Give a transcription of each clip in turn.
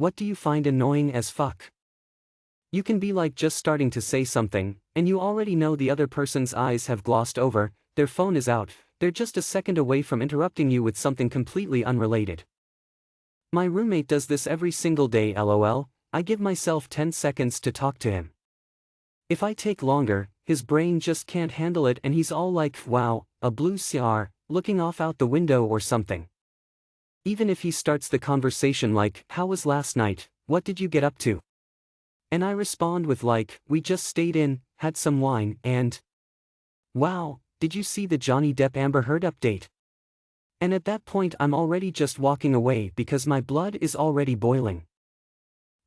What do you find annoying as fuck? You can be like just starting to say something, and you already know the other person's eyes have glossed over, their phone is out, they're just a second away from interrupting you with something completely unrelated. My roommate does this every single day lol, I give myself 10 seconds to talk to him. If I take longer, his brain just can't handle it and he's all like, wow, a blue CR, looking off out the window or something. Even if he starts the conversation like, how was last night, what did you get up to? And I respond with like, we just stayed in, had some wine, and wow, did you see the Johnny Depp Amber Heard update? And at that point I'm already just walking away because my blood is already boiling.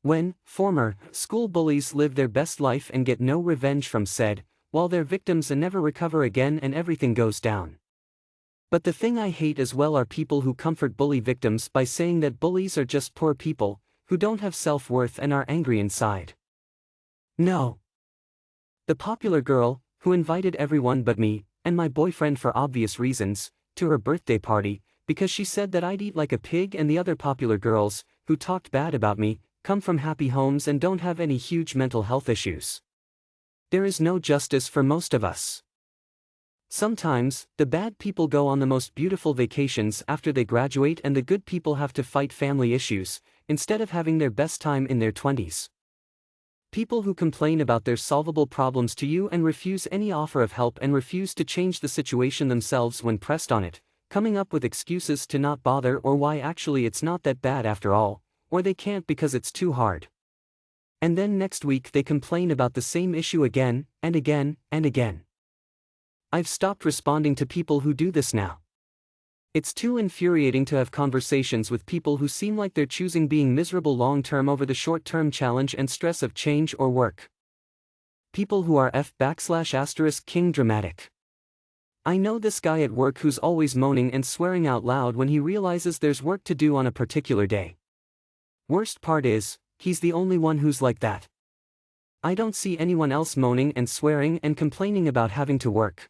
When former school bullies live their best life and get no revenge from said, while their victims never recover again and everything goes down. But the thing I hate as well are people who comfort bully victims by saying that bullies are just poor people, who don't have self-worth and are angry inside. No. The popular girl, who invited everyone but me, and my boyfriend for obvious reasons, to her birthday party, because she said that I'd eat like a pig, and the other popular girls, who talked bad about me, come from happy homes and don't have any huge mental health issues. There is no justice for most of us. Sometimes, the bad people go on the most beautiful vacations after they graduate and the good people have to fight family issues, instead of having their best time in their 20s. People who complain about their solvable problems to you and refuse any offer of help and refuse to change the situation themselves when pressed on it, coming up with excuses to not bother or why actually it's not that bad after all, or they can't because it's too hard. And then next week they complain about the same issue again, and again, and again. I've stopped responding to people who do this now. It's too infuriating to have conversations with people who seem like they're choosing being miserable long-term over the short-term challenge and stress of change or work. People who are king dramatic. I know this guy at work who's always moaning and swearing out loud when he realizes there's work to do on a particular day. Worst part is, he's the only one who's like that. I don't see anyone else moaning and swearing and complaining about having to work.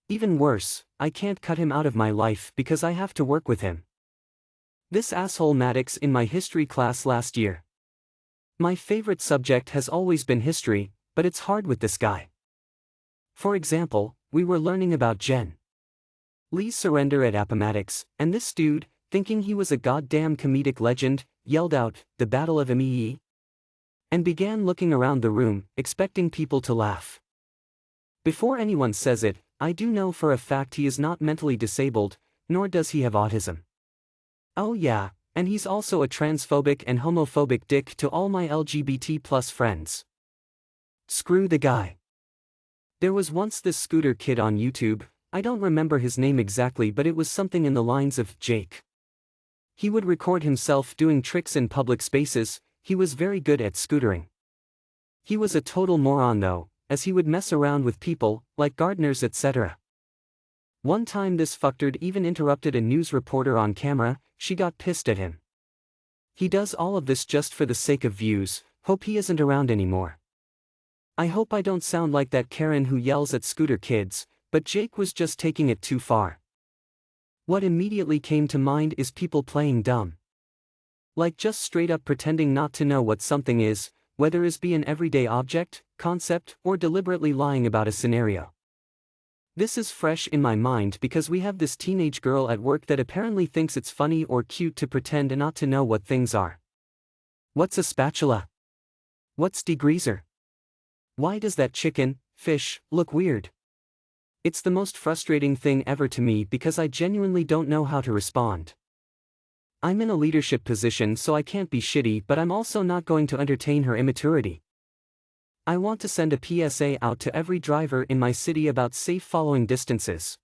Even worse, I can't cut him out of my life because I have to work with him. This asshole Maddox in my history class last year. My favorite subject has always been history, but it's hard with this guy. For example, we were learning about Gen. Lee's surrender at Appomattox, and this dude, thinking he was a goddamn comedic legend, yelled out, "The Battle of Mee," and began looking around the room, expecting people to laugh. Before anyone says it, I do know for a fact he is not mentally disabled, nor does he have autism. Oh yeah, and he's also a transphobic and homophobic dick to all my LGBT+ friends. Screw the guy. There was once this scooter kid on YouTube, I don't remember his name exactly, but it was something in the lines of Jake. He would record himself doing tricks in public spaces. He was very good at scootering. He was a total moron though, as he would mess around with people, like gardeners etc. One time this fucktard even interrupted a news reporter on camera. She got pissed at him. He does all of this just for the sake of views. Hope he isn't around anymore. I hope I don't sound like that Karen who yells at scooter kids, but Jake was just taking it too far. What immediately came to mind is people playing dumb. Like just straight up pretending not to know what something is, whether it be an everyday object, concept, or deliberately lying about a scenario. This is fresh in my mind because we have this teenage girl at work that apparently thinks it's funny or cute to pretend not to know what things are. What's a spatula? What's degreaser? Why does that chicken, fish, look weird? It's the most frustrating thing ever to me because I genuinely don't know how to respond. I'm in a leadership position so I can't be shitty, but I'm also not going to entertain her immaturity. I want to send a PSA out to every driver in my city about safe following distances.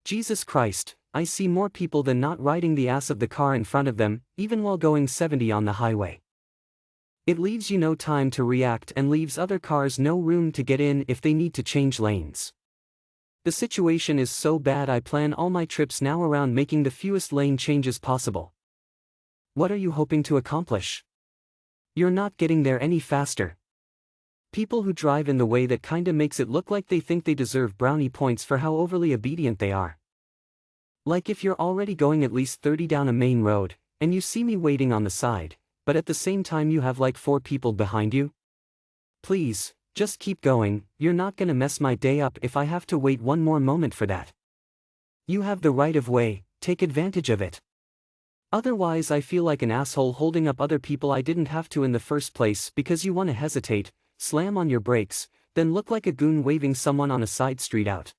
Jesus Christ, I see more people than not riding the ass of the car in front of them, even while going 70 on the highway. It leaves you no time to react and leaves other cars no room to get in if they need to change lanes. The situation is so bad I plan all my trips now around making the fewest lane changes possible. What are you hoping to accomplish? You're not getting there any faster. People who drive in the way that kinda makes it look like they think they deserve brownie points for how overly obedient they are. Like if you're already going at least 30 down a main road, and you see me waiting on the side, but at the same time you have like 4 people behind you? Please, just keep going, you're not gonna mess my day up if I have to wait one more moment for that. You have the right of way, take advantage of it. Otherwise I feel like an asshole holding up other people I didn't have to in the first place because you wanna hesitate, slam on your brakes, then look like a goon waving someone on a side street out.